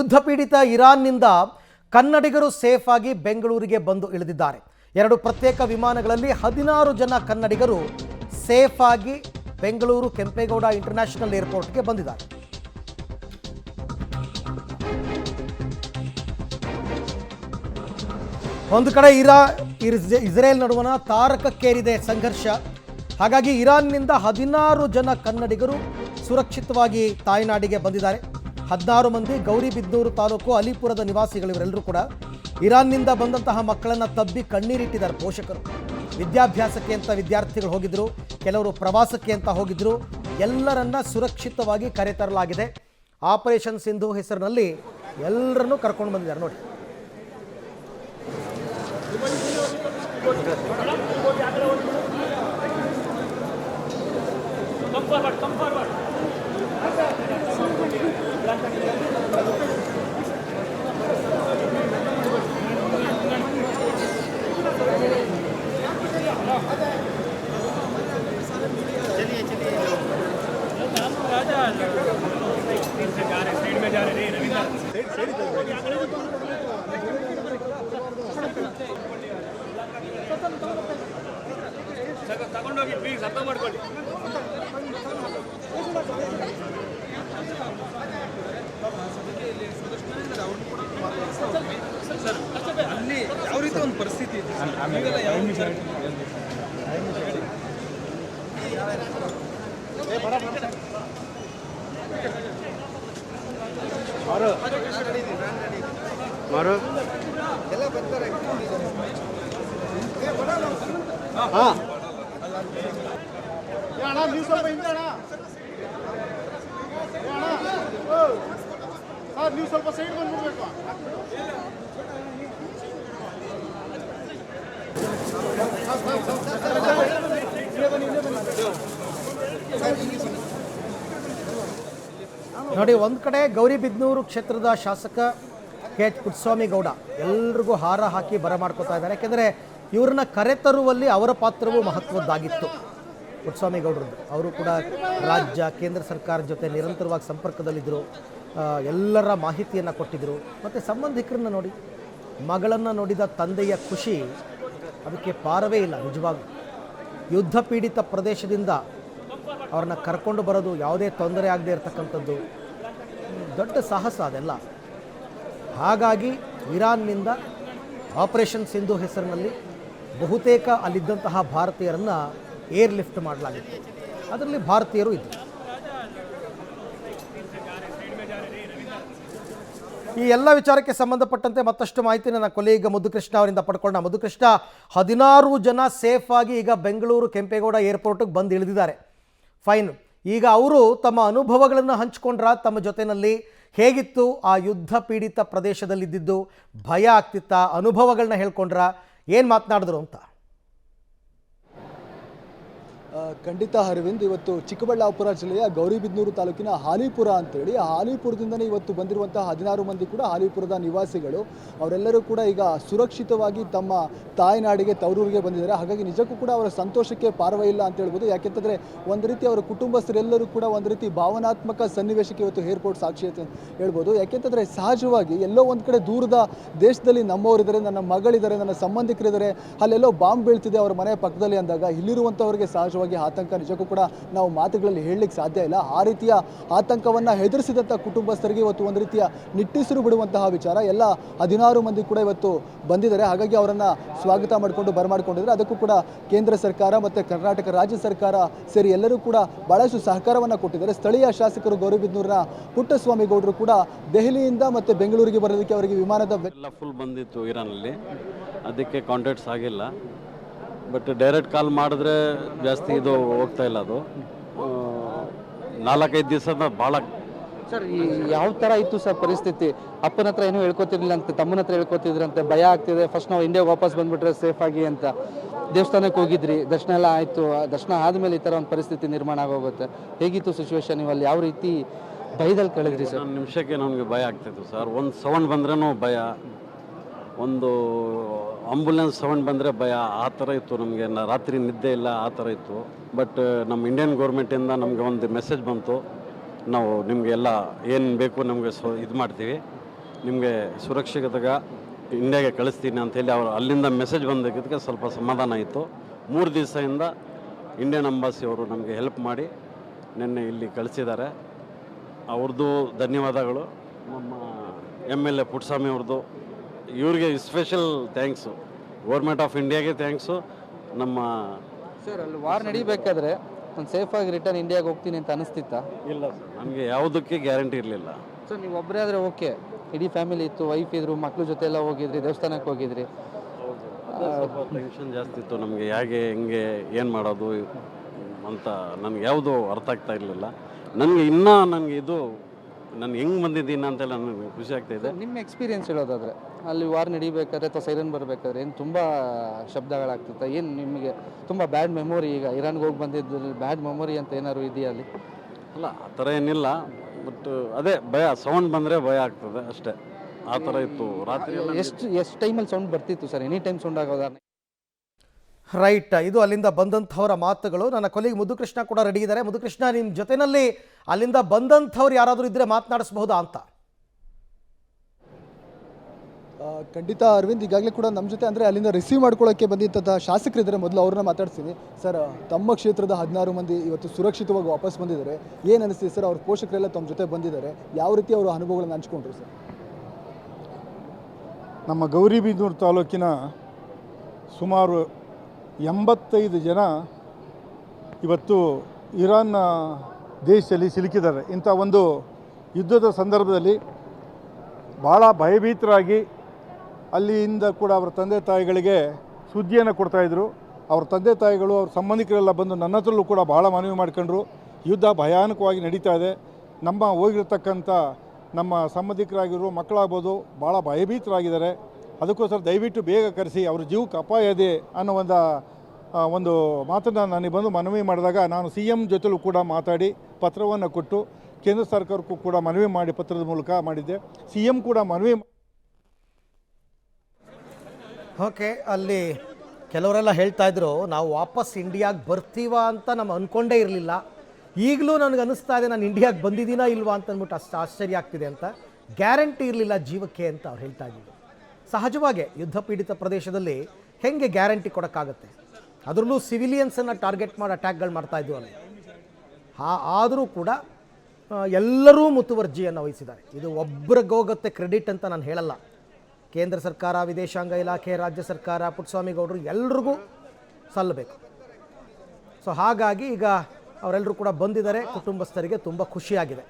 ಯುದ್ಧ ಪೀಡಿತ ಇರಾನ್ನಿಂದ ಕನ್ನಡಿಗರು ಸೇಫ್ ಆಗಿ ಬೆಂಗಳೂರಿಗೆ ಬಂದು ಇಳಿದಿದ್ದಾರೆ. 2 ಪ್ರತ್ಯೇಕ ವಿಮಾನಗಳಲ್ಲಿ 16 ಜನ ಕನ್ನಡಿಗರು ಸೇಫ್ ಆಗಿ ಬೆಂಗಳೂರು ಕೆಂಪೇಗೌಡ ಇಂಟರ್ನ್ಯಾಷನಲ್ ಏರ್ಪೋರ್ಟ್ಗೆ ಬಂದಿದ್ದಾರೆ. ಒಂದು ಕಡೆ ಇಸ್ರೇಲ್ ನಡುವಣ ತಾರಕಕ್ಕೇರಿದೆ ಸಂಘರ್ಷ. ಹಾಗಾಗಿ ಇರಾನ್ನಿಂದ 16 ಜನ ಕನ್ನಡಿಗರು ಸುರಕ್ಷಿತವಾಗಿ ತಾಯ್ನಾಡಿಗೆ ಬಂದಿದ್ದಾರೆ. 16 ಮಂದಿ ಗೌರಿಬಿದನೂರು ತಾಲೂಕು ಅಲಿಪುರದ ನಿವಾಸಿಗಳು. ಇವರೆಲ್ಲರೂ ಕೂಡ ಇರಾನ್ನಿಂದ ಬಂದಂತಹ ಮಕ್ಕಳನ್ನು ತಬ್ಬಿ ಕಣ್ಣೀರಿಟ್ಟಿದ್ದಾರೆ ಪೋಷಕರು. ವಿದ್ಯಾಭ್ಯಾಸಕ್ಕೆ ಅಂತ ವಿದ್ಯಾರ್ಥಿಗಳು ಹೋಗಿದ್ರು, ಕೆಲವರು ಪ್ರವಾಸಕ್ಕೆ ಅಂತ ಹೋಗಿದ್ರು. ಎಲ್ಲರನ್ನ ಸುರಕ್ಷಿತವಾಗಿ ಕರೆತರಲಾಗಿದೆ. ಆಪರೇಷನ್ ಸಿಂಧು ಹೆಸರಿನಲ್ಲಿ ಎಲ್ಲರನ್ನೂ ಕರ್ಕೊಂಡು ಬಂದಿದ್ದಾರೆ ನೋಡಿ. ತಗೊಂಡೋಗಿ ಪ್ಲೀಸ್ ಅರ್ಥ ಮಾಡ್ಕೊಳ್ಳಿ. ಅಲ್ಲಿ ಯಾವ ರೀತಿ ಒಂದು ಪರಿಸ್ಥಿತಿ ಇದೆ ಮಾರು ಎಲ್ಲ ಬರ್ತಾರೆ. ಹಾಂ ಅಣ್ಣ ನೀವು ಸ್ವಲ್ಪ ಹಿಂದೆ ಅಣ್ಣ, ಸರ್ ನೀವು ಸ್ವಲ್ಪ ಸೈಡ್ ಬಂದ್ಬಿಡ್ಬೇಕು. ನೋಡಿ, ಒಂದು ಕಡೆ ಗೌರಿಬಿದನೂರು ಕ್ಷೇತ್ರದ ಶಾಸಕ ಕೆ.ಎಚ್. ಪುಟ್ಟಸ್ವಾಮಿ ಗೌಡ ಎಲ್ರಿಗೂ ಹಾರ ಹಾಕಿ ಬರಮಾಡ್ಕೋತಾ ಇದ್ದಾರೆ. ಯಾಕೆಂದರೆ ಇವ್ರನ್ನ ಕರೆತರುವಲ್ಲಿ ಅವರ ಪಾತ್ರವು ಮಹತ್ವದ್ದಾಗಿತ್ತು. ಪುಟ್ಟಸ್ವಾಮಿ ಗೌಡರದ್ದು ಅವರು ಕೂಡ ರಾಜ್ಯ ಕೇಂದ್ರ ಸರ್ಕಾರದ ಜೊತೆ ನಿರಂತರವಾಗಿ ಸಂಪರ್ಕದಲ್ಲಿದ್ದರು. ಎಲ್ಲರ ಮಾಹಿತಿಯನ್ನು ಕೊಟ್ಟಿದ್ದರು. ಮತ್ತು ಸಂಬಂಧಿಕರನ್ನ ನೋಡಿ, ಮಗಳನ್ನು ನೋಡಿದ ತಂದೆಯ ಖುಷಿ ಅದಕ್ಕೆ ಪಾರವೇ ಇಲ್ಲ. ನಿಜವಾಗೂ ಯುದ್ಧ ಪೀಡಿತ ಪ್ರದೇಶದಿಂದ ಅವ್ರನ್ನ ಕರ್ಕೊಂಡು ಬರೋದು ಯಾವುದೇ ತೊಂದರೆ ಆಗದೆ ಇರತಕ್ಕಂಥದ್ದು ದೊಡ್ಡ ಸಾಹಸ ಅದೆಲ್ಲ. ಹಾಗಾಗಿ ಇರಾನ್ನಿಂದ ಆಪರೇಷನ್ ಸಿಂಧು ಹೆಸರಿನಲ್ಲಿ ಬಹುತೇಕ ಅಲ್ಲಿದ್ದಂತಹ ಭಾರತೀಯರನ್ನು ಏರ್ ಲಿಫ್ಟ್ ಮಾಡಲಾಗಿತ್ತು. ಅದರಲ್ಲಿ ಭಾರತೀಯರು ಇದ್ದರು. ಈ ಎಲ್ಲ ವಿಚಾರಕ್ಕೆ ಸಂಬಂಧಪಟ್ಟಂತೆ ಮತ್ತಷ್ಟು ಮಾಹಿತಿ ನನ್ನ ಕೊಲೀಗ ಮುದ್ದುಕೃಷ್ಣ ಅವರಿಂದ ಪಡ್ಕೊಂಡ. ಮುದ್ದುಕೃಷ್ಣ, 16 ಜನ ಸೇಫ್ ಆಗಿ ಈಗ ಬೆಂಗಳೂರು ಕೆಂಪೇಗೌಡ ಏರ್ಪೋರ್ಟ್ಗೆ ಬಂದು ಇಳಿದಿದ್ದಾರೆ. ಫೈನ್. ಈಗ ಅವರು ತಮ್ಮ ಅನುಭವಗಳನ್ನು ಹಂಚಿಕೊಂಡ್ರ ತಮ್ಮ ಜೊತೆಯಲ್ಲಿ ಹೇಗಿತ್ತು ಆ ಯುದ್ಧ ಪೀಡಿತ ಪ್ರದೇಶದಲ್ಲಿದ್ದಿದ್ದು? ಭಯ ಆಗ್ತಿತ್ತಾ? ಅನುಭವಗಳನ್ನ ಹೇಳ್ಕೊಂಡ್ರ? ಏನು ಮಾತನಾಡಿದ್ರು ಅಂತ? ಖಂಡಿತ ಅರವಿಂದ್, ಇವತ್ತು ಚಿಕ್ಕಬಳ್ಳಾಪುರ ಜಿಲ್ಲೆಯ ಗೌರಿಬಿದನೂರು ತಾಲೂಕಿನ ಹಾಲಿಪುರ ಅಂತೇಳಿ, ಹಾಲಿಪುರದಿಂದನೇ ಇವತ್ತು ಬಂದಿರುವಂತಹ 16 ಮಂದಿ ಕೂಡ ಹಾಲಿಪುರದ ನಿವಾಸಿಗಳು. ಅವರೆಲ್ಲರೂ ಕೂಡ ಈಗ ಸುರಕ್ಷಿತವಾಗಿ ತಮ್ಮ ತಾಯ್ನಾಡಿಗೆ ತವರೂರಿಗೆ ಬಂದಿದ್ದಾರೆ. ಹಾಗಾಗಿ ನಿಜಕ್ಕೂ ಕೂಡ ಅವರ ಸಂತೋಷಕ್ಕೆ ಪಾರವೇ ಇಲ್ಲ ಅಂತ ಹೇಳ್ಬೋದು. ಯಾಕೆಂತಂದರೆ ಒಂದು ರೀತಿ ಅವರ ಕುಟುಂಬಸ್ಥರೆಲ್ಲರೂ ಕೂಡ ಒಂದು ರೀತಿ ಭಾವನಾತ್ಮಕ ಸನ್ನಿವೇಶಕ್ಕೆ ಇವತ್ತು ಏರ್ಪೋರ್ಟ್ ಸಾಕ್ಷಿ ಅಂತ ಹೇಳ್ಬೋದು. ಯಾಕೆಂತಂದರೆ ಸಹಜವಾಗಿ ಎಲ್ಲೋ ಒಂದು ಕಡೆ ದೂರದ ದೇಶದಲ್ಲಿ ನಮ್ಮವರಿದ್ದಾರೆ, ನನ್ನ ಮಗಳಿದ್ದಾರೆ, ನನ್ನ ಸಂಬಂಧಿಕರಿದ್ದಾರೆ, ಅಲ್ಲೆಲ್ಲೋ ಬಾಂಬ್ ಬೀಳ್ತಿದೆ ಅವರ ಮನೆ ಪಕ್ಕದಲ್ಲಿ ಅಂದಾಗ ಇಲ್ಲಿರುವಂಥವರಿಗೆ ಸಹಜವಾಗಿ ಆತಂಕ ನಿಜಕ್ಕೂ ಕೂಡ ನಾವು ಮಾತುಗಳಲ್ಲಿ ಹೇಳಲಿಕ್ಕೆ ಸಾಧ್ಯ ಇಲ್ಲ. ಆ ರೀತಿಯ ಆತಂಕವನ್ನು ಹೆದರಿಸಿದಂಥ ಕುಟುಂಬಸ್ಥರಿಗೆ ಇವತ್ತು ಒಂದು ರೀತಿಯ ನಿಟ್ಟುಸಿರು ಬಿಡುವಂತಹ ವಿಚಾರ. ಎಲ್ಲ 16 ಮಂದಿ ಕೂಡ ಇವತ್ತು ಬಂದಿದ್ದಾರೆ. ಹಾಗಾಗಿ ಅವರನ್ನು ಸ್ವಾಗತ ಮಾಡಿಕೊಂಡು ಬರಮಾಡಿಕೊಂಡಿದ್ದಾರೆ. ಅದಕ್ಕೂ ಕೂಡ ಕೇಂದ್ರ ಸರ್ಕಾರ ಮತ್ತು ಕರ್ನಾಟಕ ರಾಜ್ಯ ಸರ್ಕಾರ ಸೇರಿ ಎಲ್ಲರೂ ಕೂಡ ಬಹಳಷ್ಟು ಸಹಕಾರವನ್ನು ಕೊಟ್ಟಿದ್ದಾರೆ. ಸ್ಥಳೀಯ ಶಾಸಕರು ಗೌರಿಬಿದನೂರಿನ ಪುಟ್ಟಸ್ವಾಮಿ ಗೌಡರು ಕೂಡ ದೆಹಲಿಯಿಂದ ಮತ್ತು ಬೆಂಗಳೂರಿಗೆ ಬರೋದಕ್ಕೆ ಅವರಿಗೆ ವಿಮಾನದ ಎಲ್ಲ ಫುಲ್ ಬಂದಿತ್ತು ಇರಾನಲ್ಲಿ, ಅದಕ್ಕೆ ಕಾಂಟ್ಯಾಕ್ಟ್ಸ್ ಆಗಿಲ್ಲ. ಬಟ್ ಡೈರೆಕ್ಟ್ ಕಾಲ್ ಮಾಡಿದ್ರೆ ಜಾಸ್ತಿ ಇದು ಹೋಗ್ತಾ ಇಲ್ಲ. ಅದು 4-5 ದಿವಸದ ಭಾಳ. ಸರ್, ಯಾವ ಥರ ಇತ್ತು ಸರ್ ಪರಿಸ್ಥಿತಿ? ಅಪ್ಪನ ಹತ್ರ ಏನೂ ಹೇಳ್ಕೊತಿರ್ಲಿಲ್ಲ ಅಂತ, ತಮ್ಮನ ಹತ್ರ ಹೇಳ್ಕೊತಿದ್ರಂತೆ, ಭಯ ಆಗ್ತಿದೆ, ಫಸ್ಟ್ ನಾವು ಇಂಡಿಯಾಗೆ ವಾಪಸ್ ಬಂದುಬಿಟ್ರೆ ಸೇಫ್ ಆಗಿ ಅಂತ. ದೇವಸ್ಥಾನಕ್ಕೆ ಹೋಗಿದ್ರಿ, ದರ್ಶನ ಎಲ್ಲ ಆಯಿತು, ದರ್ಶನ ಆದಮೇಲೆ ಈ ಥರ ಒಂದು ಪರಿಸ್ಥಿತಿ ನಿರ್ಮಾಣ ಆಗೋಗುತ್ತೆ. ಹೇಗಿತ್ತು ಸಿಚುವೇಶನ್? ನೀವು ಅಲ್ಲಿ ಯಾವ ರೀತಿ ಭಯದಲ್ಲಿ ಕಳೆದ್ರಿ ಸರ್? ನಿಮಿಷಕ್ಕೆ ನಮಗೆ ಭಯ ಆಗ್ತಿತ್ತು ಸರ್. ಒಂದು ಸೌಂಡ್ ಬಂದ್ರೂ ಭಯ, ಒಂದು ಆಂಬುಲೆನ್ಸ್ ಸೌಂಡ್ ಬಂದರೆ ಭಯ, ಆ ಥರ ಇತ್ತು ನಮಗೆ. ರಾತ್ರಿ ನಿದ್ದೆ ಇಲ್ಲ, ಆ ಥರ ಇತ್ತು. ಬಟ್ ನಮ್ಮ ಇಂಡಿಯನ್ ಗೌರ್ಮೆಂಟಿಂದ ನಮಗೆ ಒಂದು ಮೆಸೇಜ್ ಬಂತು, ನಾವು ನಿಮಗೆಲ್ಲ ಏನು ಬೇಕು ನಮಗೆ ಇದು ಮಾಡ್ತೀವಿ, ನಿಮಗೆ ಸುರಕ್ಷಿತಗ ಇಂಡಿಯಾಗೆ ಕಳಿಸ್ತೀನಿ ಅಂತೇಳಿ ಅವರು ಅಲ್ಲಿಂದ ಮೆಸೇಜ್ ಬಂದಿದ್ದಕ್ಕೆ ಸ್ವಲ್ಪ ಸಮಾಧಾನ ಆಯಿತು. 3 ದಿವಸದಿಂದ ಇಂಡಿಯನ್ ಎಂಬಾಸಿ ಅವರು ನಮಗೆ ಹೆಲ್ಪ್ ಮಾಡಿ ನಿನ್ನೆ ಇಲ್ಲಿ ಕಳಿಸಿದ್ದಾರೆ. ಅವ್ರದ್ದು ಧನ್ಯವಾದಗಳು. ನಮ್ಮ MLA ಪುಟ್ಟಸ್ವಾಮಿ ಅವ್ರದ್ದು, ಇವ್ರಿಗೆ ಸ್ಪೆಷಲ್ ಥ್ಯಾಂಕ್ಸು. ಗೌರ್ಮೆಂಟ್ ಆಫ್ ಇಂಡಿಯಾಗೆ ಥ್ಯಾಂಕ್ಸು. ನಮ್ಮ ಸರ್ ಅಲ್ಲಿ ವಾರ್ ನಡಿಬೇಕಾದ್ರೆ ನಾನು ಸೇಫಾಗಿ ರಿಟರ್ನ್ ಇಂಡಿಯಾಗೆ ಹೋಗ್ತೀನಿ ಅಂತ ಅನಿಸ್ತಿತ್ತಾ? ಇಲ್ಲ ಸರ್, ನನಗೆ ಯಾವುದಕ್ಕೆ ಗ್ಯಾರಂಟಿ ಇರಲಿಲ್ಲ. ಸರ್ ನೀವು ಒಬ್ಬರೇ ಆದರೆ ಓಕೆ, ಇಡೀ ಫ್ಯಾಮಿಲಿ ಇತ್ತು, ವೈಫ್ ಇದ್ರು, ಮಕ್ಕಳು ಜೊತೆ ಎಲ್ಲ ಹೋಗಿದ್ರಿ, ದೇವಸ್ಥಾನಕ್ಕೆ ಹೋಗಿದ್ರಿ. ಸ್ವಲ್ಪ ಟೆನ್ಷನ್ ಜಾಸ್ತಿ ಇತ್ತು ನಮಗೆ, ಹೇಗೆ ಹೆಂಗೆ ಏನು ಮಾಡೋದು ಅಂತ ನನಗೆ ಯಾವುದು ಅರ್ಥ ಆಗ್ತಾ ಇರಲಿಲ್ಲ. ನನಗೆ ಇನ್ನೂ ಇದು ನಾನು ಹೆಂಗೆ ಬಂದಿದ್ದೀನಿ ಅಂತೆಲ್ಲ ನನಗೆ ಖುಷಿ ಆಗ್ತಾಯಿದೆ. ನಿಮ್ಮ ಎಕ್ಸ್ಪೀರಿಯನ್ಸ್ ಹೇಳೋದಾದರೆ ಅಲ್ಲಿ ವಾರ್ ನಡಿಬೇಕಾದ್ರೆ ಅಥವಾ ಸೈರನ್ ಬರಬೇಕಾದ್ರೆ ಏನು ತುಂಬ ಶಬ್ದಗಳಾಗ್ತಿತ್ತ? ಏನು ನಿಮಗೆ ತುಂಬ ಬ್ಯಾಡ್ ಮೆಮೊರಿ, ಈಗ ಇರಾನ್ಗೆ ಹೋಗಿ ಬಂದಿದ್ದು ಬ್ಯಾಡ್ ಮೆಮೊರಿ ಅಂತ ಏನಾದ್ರು ಇದೆಯಾ ಅಲ್ಲಿ? ಅಲ್ಲ, ಆ ಥರ ಏನಿಲ್ಲ. ಬಟ್ ಅದೇ ಭಯ, ಸೌಂಡ್ ಬಂದರೆ ಭಯ ಆಗ್ತದೆ ಅಷ್ಟೇ. ಆ ಥರ ಇತ್ತು ರಾತ್ರಿ ಎಲ್ಲ. ಎಷ್ಟು ಟೈಮಲ್ಲಿ ಸೌಂಡ್ ಬರ್ತಿತ್ತು ಸರ್? ಎನಿ ಟೈಮ್ ಸೌಂಡ್ ಆಗೋದಾ? ರೈಟ್, ಇದು ಅಲ್ಲಿಂದ ಬಂದಂಥವರ ಮಾತುಗಳು. ನನ್ನ ಕೊಲ್ಲಿಗೆ ಮುದುಕೃಷ್ಣ ಕೂಡ ರೆಡಿ ಇದ್ದಾರೆ. ಮುದುಕೃಷ್ಣ, ನಿಮ್ಮ ಜೊತೆಯಲ್ಲಿ ಅಲ್ಲಿಂದ ಬಂದಂಥವ್ರು ಯಾರಾದರೂ ಇದ್ದರೆ ಮಾತನಾಡಿಸಬಹುದಾ ಅಂತ? ಖಂಡಿತ ಅರವಿಂದ್, ಈಗಾಗಲೇ ಕೂಡ ನಮ್ಮ ಜೊತೆ ಅಂದರೆ ಅಲ್ಲಿಂದ ರಿಸೀವ್ ಮಾಡ್ಕೊಳ್ಳೋಕ್ಕೆ ಬಂದಿದ್ದಂಥ ಶಾಸಕರಿದ್ದಾರೆ. ಮೊದಲು ಅವ್ರನ್ನ ಮಾತಾಡ್ತೀನಿ. ಸರ್, ತಮ್ಮ ಕ್ಷೇತ್ರದ 16 ಮಂದಿ ಇವತ್ತು ಸುರಕ್ಷಿತವಾಗಿ ವಾಪಸ್ ಬಂದಿದ್ದಾರೆ. ಏನು ಅನಿಸ್ತಿದೆ ಸರ್? ಅವ್ರ ಪೋಷಕರೆಲ್ಲ ತಮ್ಮ ಜೊತೆ ಬಂದಿದ್ದಾರೆ, ಯಾವ ರೀತಿ ಅವರ ಅನುಭವಗಳನ್ನು ಹಂಚ್ಕೊಂಡ್ರು ಸರ್? ನಮ್ಮ ಗೌರಿಬಿದನೂರು ತಾಲೂಕಿನ ಸುಮಾರು 85 ಜನ ಇವತ್ತು ಇರಾನ್ನ ದೇಶದಲ್ಲಿ ಸಿಲುಕಿದ್ದಾರೆ. ಇಂಥ ಒಂದು ಯುದ್ಧದ ಸಂದರ್ಭದಲ್ಲಿ ಭಾಳ ಭಯಭೀತರಾಗಿ ಅಲ್ಲಿಂದ ಕೂಡ ಅವರ ತಂದೆ ತಾಯಿಗಳಿಗೆ ಸುದ್ದಿಯನ್ನು ಕೊಡ್ತಾಯಿದ್ರು. ಅವ್ರ ತಂದೆ ತಾಯಿಗಳು, ಅವ್ರ ಸಂಬಂಧಿಕರೆಲ್ಲ ಬಂದು ನನ್ನ ಹತ್ರಲ್ಲೂ ಕೂಡ ಭಾಳ ಮನವಿ ಮಾಡ್ಕೊಂಡ್ರು. ಯುದ್ಧ ಭಯಾನಕವಾಗಿ ನಡೀತಾ ಇದೆ, ನಮ್ಮ ಹೋಗಿರ್ತಕ್ಕಂಥ ನಮ್ಮ ಸಂಬಂಧಿಕರಾಗಿರೋ ಮಕ್ಕಳಾಗ್ಬೋದು ಭಾಳ ಭಯಭೀತರಾಗಿದ್ದಾರೆ. ಅದಕ್ಕೋಸ್ಕರ ದಯವಿಟ್ಟು ಬೇಗ ಕರೆಸಿ, ಅವ್ರ ಜೀವಕ್ಕೆ ಅಪಾಯ ಇದೆ ಅನ್ನೋ ಒಂದು ಮಾತನ್ನು ನನಗೆ ಬಂದು ಮನವಿ ಮಾಡಿದಾಗ ನಾನು CM ಜೊತೆಲೂ ಕೂಡ ಮಾತಾಡಿ ಪತ್ರವನ್ನು ಕೊಟ್ಟು ಕೇಂದ್ರ ಸರ್ಕಾರಕ್ಕೂ ಕೂಡ ಮನವಿ ಮಾಡಿ ಪತ್ರದ ಮೂಲಕ ಮಾಡಿದ್ದೆ. CM ಕೂಡ ಮನವಿ. ಓಕೆ, ಅಲ್ಲಿ ಕೆಲವರೆಲ್ಲ ಹೇಳ್ತಾ ಇದ್ರು, ನಾವು ವಾಪಸ್ ಇಂಡಿಯಾಗೆ ಬರ್ತೀವ ಅಂತ ನಮ್ಮ ಅಂದ್ಕೊಂಡೇ ಇರಲಿಲ್ಲ, ಈಗಲೂ ನನಗೆ ಅನ್ನಿಸ್ತಾ ಇದೆ ನಾನು ಇಂಡಿಯಾಗೆ ಬಂದಿದ್ದೀನಾ ಇಲ್ವಾ ಅಂತ ಅಂದ್ಬಿಟ್ಟು ಅಷ್ಟು ಆಶ್ಚರ್ಯ ಆಗ್ತಿದೆ ಅಂತ. ಗ್ಯಾರಂಟಿ ಇರಲಿಲ್ಲ ಜೀವಕ್ಕೆ ಅಂತ ಅವ್ರು ಹೇಳ್ತಾ ಇದ್ರು. ಸಹಜವಾಗಿ ಯುದ್ಧ ಪೀಡಿತ ಪ್ರದೇಶದಲ್ಲಿ ಹೆಂಗೆ ಗ್ಯಾರಂಟಿ ಕೊಡೋಕ್ಕಾಗತ್ತೆ? ಅದರಲ್ಲೂ ಸಿವಿಲಿಯನ್ಸನ್ನು ಟಾರ್ಗೆಟ್ ಮಾಡಿ ಅಟ್ಯಾಕ್ಗಳು ಮಾಡ್ತಾಯಿದ್ವು ಅಲ್ಲಿ. ಆದರೂ ಕೂಡ ಎಲ್ಲರೂ ಮುತುವರ್ಜಿಯನ್ನು ವಹಿಸಿದ್ದಾರೆ. ಇದು ಒಬ್ಬರಿಗೋಗುತ್ತೆ ಕ್ರೆಡಿಟ್ ಅಂತ ನಾನು ಹೇಳಲ್ಲ. ಕೇಂದ್ರ ಸರ್ಕಾರ, ವಿದೇಶಾಂಗ ಇಲಾಖೆ, ರಾಜ್ಯ ಸರ್ಕಾರ, ಪುಟ್ಟಸ್ವಾಮಿ ಗೌಡರು ಎಲ್ರಿಗೂ ಸಲ್ಲಬೇಕು. ಸೊ ಹಾಗಾಗಿ ಈಗ ಅವರೆಲ್ಲರೂ ಕೂಡ ಬಂದಿದ್ದಾರೆ. ಕುಟುಂಬಸ್ಥರಿಗೆ ತುಂಬ ಖುಷಿಯಾಗಿದೆ.